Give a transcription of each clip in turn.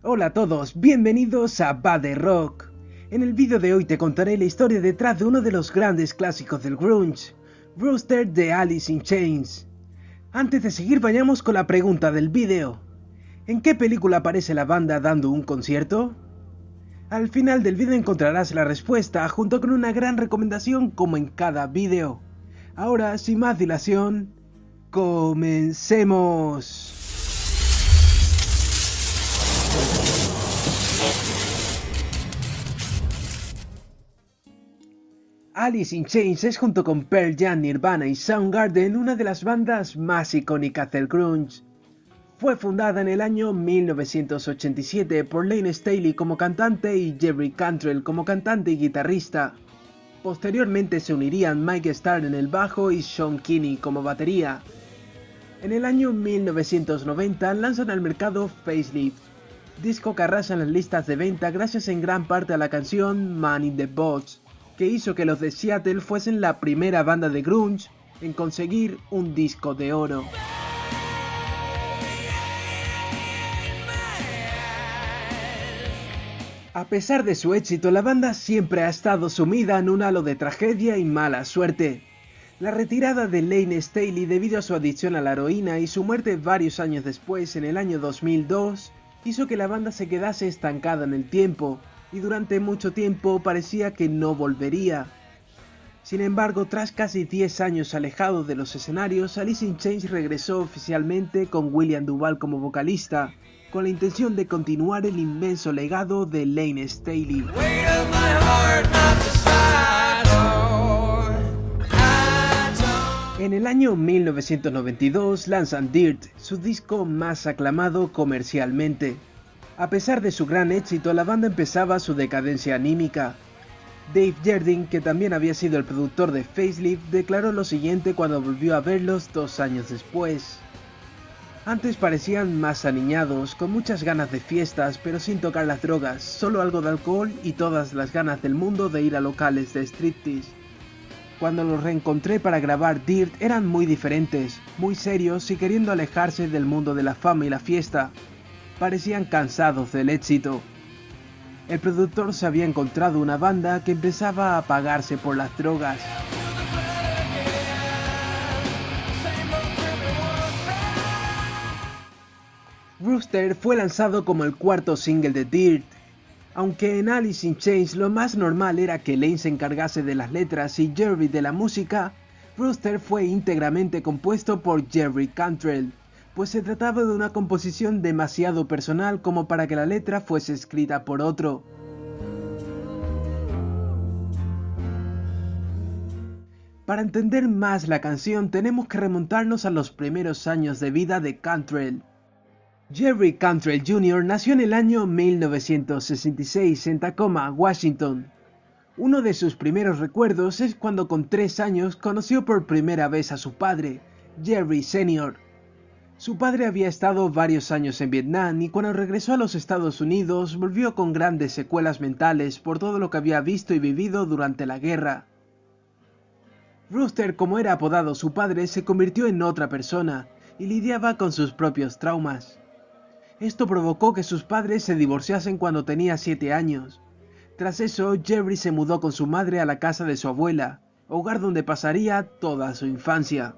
Hola a todos, bienvenidos a Bad Rock. En el vídeo de hoy te contaré la historia detrás de uno de los grandes clásicos del grunge, Brewster de Alice in Chains. Antes de seguir vayamos con la pregunta del vídeo. ¿En qué película aparece la banda dando un concierto? Al final del vídeo encontrarás la respuesta junto con una gran recomendación como en cada vídeo. Ahora, sin más dilación, comencemos. Alice in Chains es junto con Pearl Jam, Nirvana y Soundgarden una de las bandas más icónicas del grunge. Fue fundada en el año 1987 por Layne Staley como cantante y Jerry Cantrell como cantante y guitarrista. Posteriormente se unirían Mike Starr en el bajo y Sean Kinney como batería. En el año 1990 lanzan al mercado Facelift, disco que arrasa en las listas de venta gracias en gran parte a la canción Man in the Box, que hizo que los de Seattle fuesen la primera banda de grunge en conseguir un disco de oro. A pesar de su éxito, la banda siempre ha estado sumida en un halo de tragedia y mala suerte. La retirada de Layne Staley debido a su adicción a la heroína y su muerte varios años después, en el año 2002, hizo que la banda se quedase estancada en el tiempo, y durante mucho tiempo parecía que no volvería. Sin embargo, tras casi 10 años alejado de los escenarios, Alice in Chains regresó oficialmente con William Duvall como vocalista, con la intención de continuar el inmenso legado de Layne Staley. En el año 1992 lanzan Dirt, su disco más aclamado comercialmente. A pesar de su gran éxito, la banda empezaba su decadencia anímica. Dave Jardine, que también había sido el productor de Facelift, declaró lo siguiente cuando volvió a verlos 2 años después. Antes parecían más aniñados, con muchas ganas de fiestas, pero sin tocar las drogas, solo algo de alcohol y todas las ganas del mundo de ir a locales de striptease. Cuando los reencontré para grabar Dirt eran muy diferentes, muy serios y queriendo alejarse del mundo de la fama y la fiesta. Parecían cansados del éxito. El productor se había encontrado una banda que empezaba a apagarse por las drogas. Brewster fue lanzado como el cuarto single de Dirt. Aunque en Alice in Chains lo más normal era que Layne se encargase de las letras y Jerry de la música, Brewster fue íntegramente compuesto por Jerry Cantrell, pues se trataba de una composición demasiado personal como para que la letra fuese escrita por otro. Para entender más la canción tenemos que remontarnos a los primeros años de vida de Cantrell. Jerry Cantrell Jr. nació en el año 1966 en Tacoma, Washington. Uno de sus primeros recuerdos es cuando con 3 años conoció por primera vez a su padre, Jerry Sr. Su padre había estado varios años en Vietnam y cuando regresó a los Estados Unidos volvió con grandes secuelas mentales por todo lo que había visto y vivido durante la guerra. Brewster, como era apodado su padre, se convirtió en otra persona y lidiaba con sus propios traumas. Esto provocó que sus padres se divorciasen cuando tenía 7 años. Tras eso, Jerry se mudó con su madre a la casa de su abuela, hogar donde pasaría toda su infancia.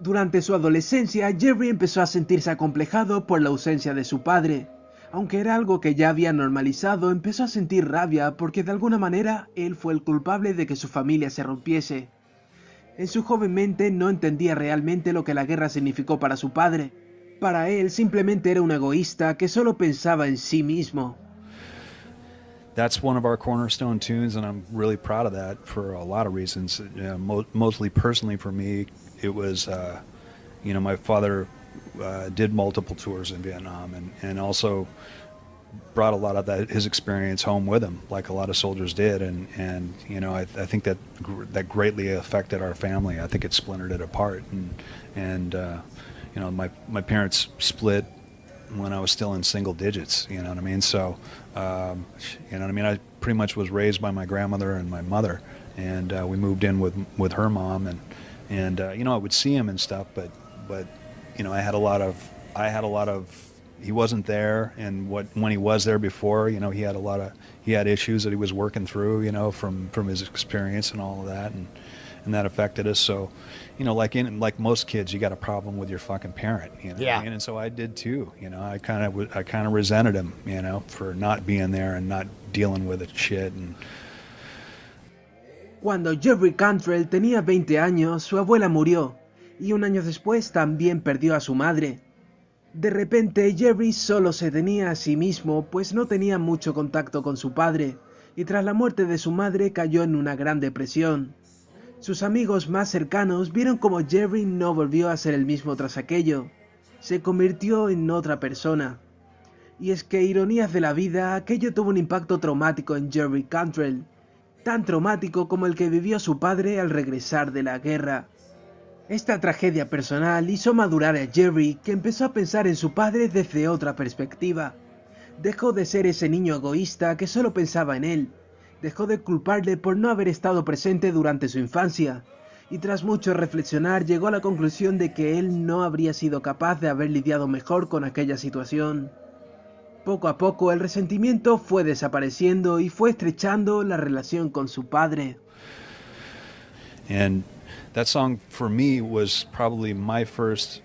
Durante su adolescencia, Jerry empezó a sentirse acomplejado por la ausencia de su padre. Aunque era algo que ya había normalizado, empezó a sentir rabia porque de alguna manera él fue el culpable de que su familia se rompiese. En su joven mente no entendía realmente lo que la guerra significó para su padre. Para él simplemente era un egoísta que solo pensaba en sí mismo. That's one of our cornerstone tunes, and I'm really proud of that for a lot of reasons. Mostly personally for me, it was, my father did multiple tours in Vietnam, and also brought a lot of his experience home with him, like a lot of soldiers did, and I think that greatly affected our family. I think it splintered it apart, and my parents split when I was still in single digits, you know what I mean? So, I pretty much was raised by my grandmother and my mother, and we moved in with her mom, and I would see him and stuff, but I had a lot of he wasn't there, and when he was there before, you know, he had issues that he was working through, you know, from his experience and all of that, and that affected us. So, you know, like most kids, you got a problem with your fucking parent, you know. Yeah. And so I did too, you know. I kind of resented him, you know, for not being there and not dealing with it shit. And Cuando Jerry Cantrell tenía 20 años, su abuela murió, y un año después también perdió a su madre. De repente, Jerry solo se tenía a sí mismo, pues no tenía mucho contacto con su padre, y tras la muerte de su madre cayó en una gran depresión. Sus amigos más cercanos vieron como Jerry no volvió a ser el mismo tras aquello. Se convirtió en otra persona. Y es que, ironías de la vida, aquello tuvo un impacto traumático en Jerry Cantrell, tan traumático como el que vivió su padre al regresar de la guerra. Esta tragedia personal hizo madurar a Jerry, que empezó a pensar en su padre desde otra perspectiva. Dejó de ser ese niño egoísta que solo pensaba en él. Dejó de culparle por no haber estado presente durante su infancia, y tras mucho reflexionar llegó a la conclusión de que él no habría sido capaz de haber lidiado mejor con aquella situación. Poco a poco el resentimiento fue desapareciendo y fue estrechando la relación con su padre. And that song for me was probably my first.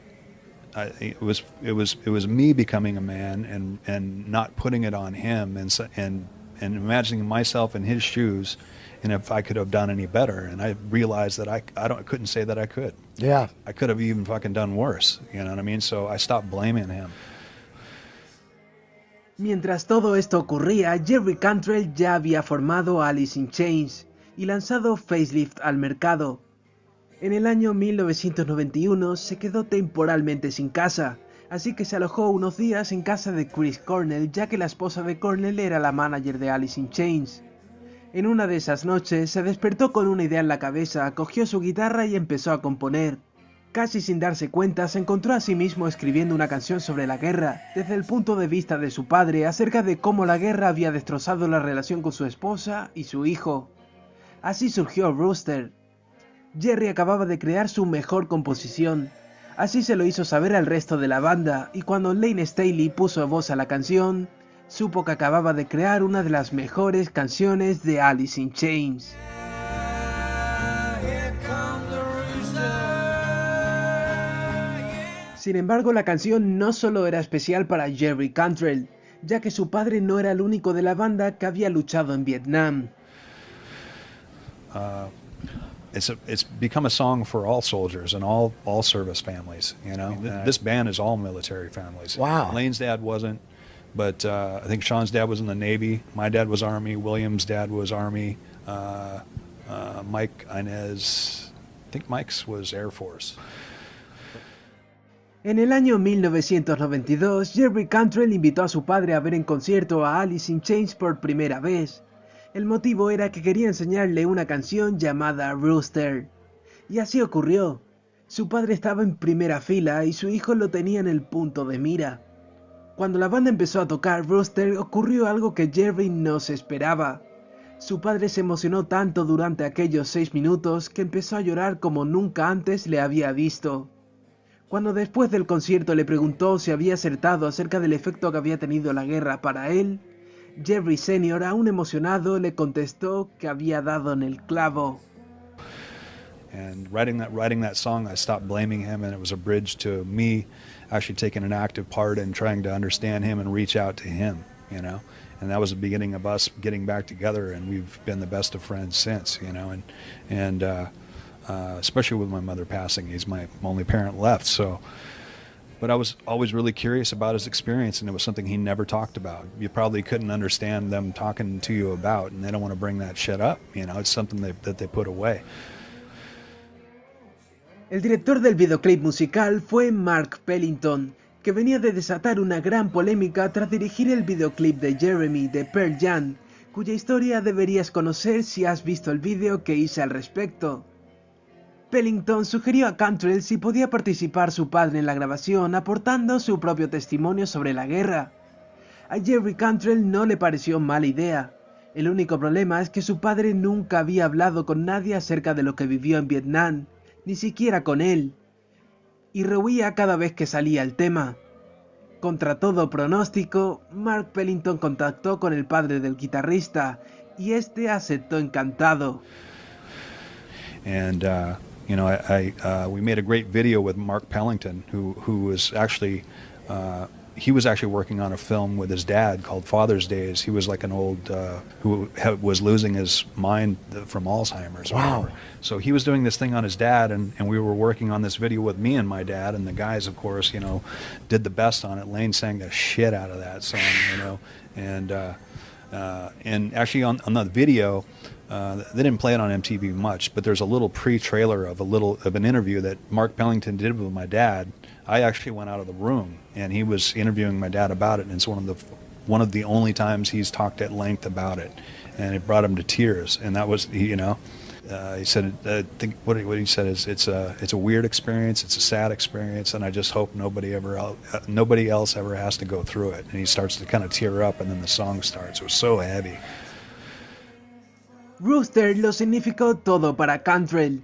It was me becoming a man and not putting it on him and imagining myself in his shoes, and if I could have done any better. And I realized that I couldn't say that I could. Yeah. I could have even fucking done worse. You know what I mean? So I stopped blaming him. Mientras todo esto ocurría, Jerry Cantrell ya había formado Alice in Chains y lanzado Facelift al mercado. En el año 1991 se quedó temporalmente sin casa, así que se alojó unos días en casa de Chris Cornell, ya que la esposa de Cornell era la manager de Alice in Chains. En una de esas noches se despertó con una idea en la cabeza, cogió su guitarra y empezó a componer. Casi sin darse cuenta, se encontró a sí mismo escribiendo una canción sobre la guerra, desde el punto de vista de su padre, acerca de cómo la guerra había destrozado la relación con su esposa y su hijo. Así surgió Rooster. Jerry acababa de crear su mejor composición. Así se lo hizo saber al resto de la banda, y cuando Lane Staley puso voz a la canción, supo que acababa de crear una de las mejores canciones de Alice in Chains. Sin embargo, la canción no solo era especial para Jerry Cantrell, ya que su padre no era el único de la banda que había luchado en Vietnam. It's become a song for all soldiers and all service families, you know. This band is all military families. Wow. Lane's dad wasn't, but I think Sean's dad was in the Navy. My dad was Army. William's dad was Army. Mike Inez, I think Mike's was Air Force. En el año 1992, Jerry Cantrell invitó a su padre a ver en concierto a Alice in Chains por primera vez. El motivo era que quería enseñarle una canción llamada Rooster. Y así ocurrió. Su padre estaba en primera fila y su hijo lo tenía en el punto de mira. Cuando la banda empezó a tocar Rooster, ocurrió algo que Jerry no se esperaba. Su padre se emocionó tanto durante aquellos 6 minutos que empezó a llorar como nunca antes le había visto. Cuando después del concierto le preguntó si había acertado acerca del efecto que había tenido la guerra para él, Jerry Sr., aún emocionado, le contestó que había dado en el clavo. And writing that song, I stopped blaming him, and it was a bridge to me actually taking an active part in trying to understand him and reach out to him, you know. And that was the beginning of us getting back together, and we've been the best of friends since, you know. And especially with my mother passing, he's my only parent left. So, but I was always really curious about his experience, and it was something he never talked about. You probably couldn't understand them talking to you about, and they don't want to bring that shit up. You know, it's something that they put away. El director del videoclip musical fue Mark Pellington, que venía de desatar una gran polémica tras dirigir el videoclip de Jeremy de Pearl Jam, cuya historia deberías conocer si has visto el vídeo que hice al respecto. Pellington sugirió a Cantrell si podía participar su padre en la grabación aportando su propio testimonio sobre la guerra. A Jerry Cantrell no le pareció mala idea. El único problema es que su padre nunca había hablado con nadie acerca de lo que vivió en Vietnam, ni siquiera con él, y rehuía cada vez que salía el tema. Contra todo pronóstico, Mark Pellington contactó con el padre del guitarrista y este aceptó encantado. And you know, we made a great video with Mark Pellington, who was actually he was actually working on a film with his dad called Father's Days. He was like an old was losing his mind from Alzheimer's. Wow. So he was doing this thing on his dad, and we were working on this video with me and my dad, and the guys, of course, you know, did the best on it. Lane sang the shit out of that song, you know, and actually on the video, they didn't play it on MTV much, but there's a little pre-trailer of an interview that Mark Pellington did with my dad. I actually went out of the room, and he was interviewing my dad about it, and it's one of the only times he's talked at length about it, and it brought him to tears. And that was, you know, he said, I think what he said is it's a weird experience, it's a sad experience, and I just hope nobody else ever has to go through it. And he starts to kind of tear up, and then the song starts. It was so heavy. Rooster lo significó todo para Cantrell.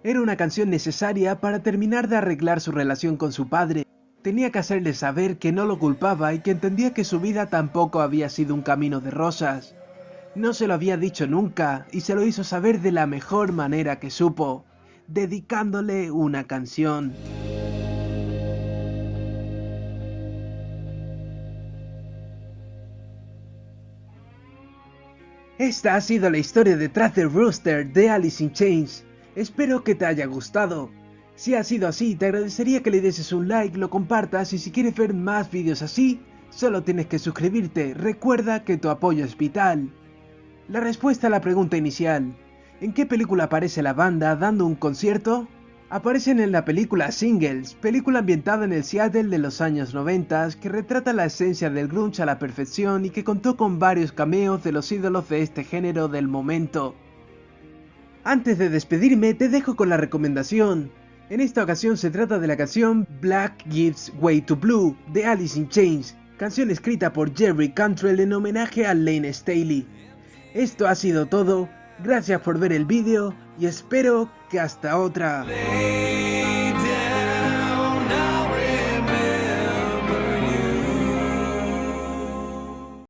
Era una canción necesaria para terminar de arreglar su relación con su padre. Tenía que hacerle saber que no lo culpaba y que entendía que su vida tampoco había sido un camino de rosas. No se lo había dicho nunca y se lo hizo saber de la mejor manera que supo, dedicándole una canción. Esta ha sido la historia detrás de Rooster de Alice in Chains. Espero que te haya gustado. Si ha sido así, te agradecería que le des un like, lo compartas y si quieres ver más vídeos así, solo tienes que suscribirte. Recuerda que tu apoyo es vital. La respuesta a la pregunta inicial: ¿en qué película aparece la banda dando un concierto? Aparecen en la película Singles, película ambientada en el Seattle de los años 90 que retrata la esencia del grunge a la perfección y que contó con varios cameos de los ídolos de este género del momento. Antes de despedirme te dejo con la recomendación. En esta ocasión se trata de la canción Black Gives Way to Blue de Alice in Chains, canción escrita por Jerry Cantrell en homenaje a Lane Staley. Esto ha sido todo, gracias por ver el vídeo y espero que hasta otra.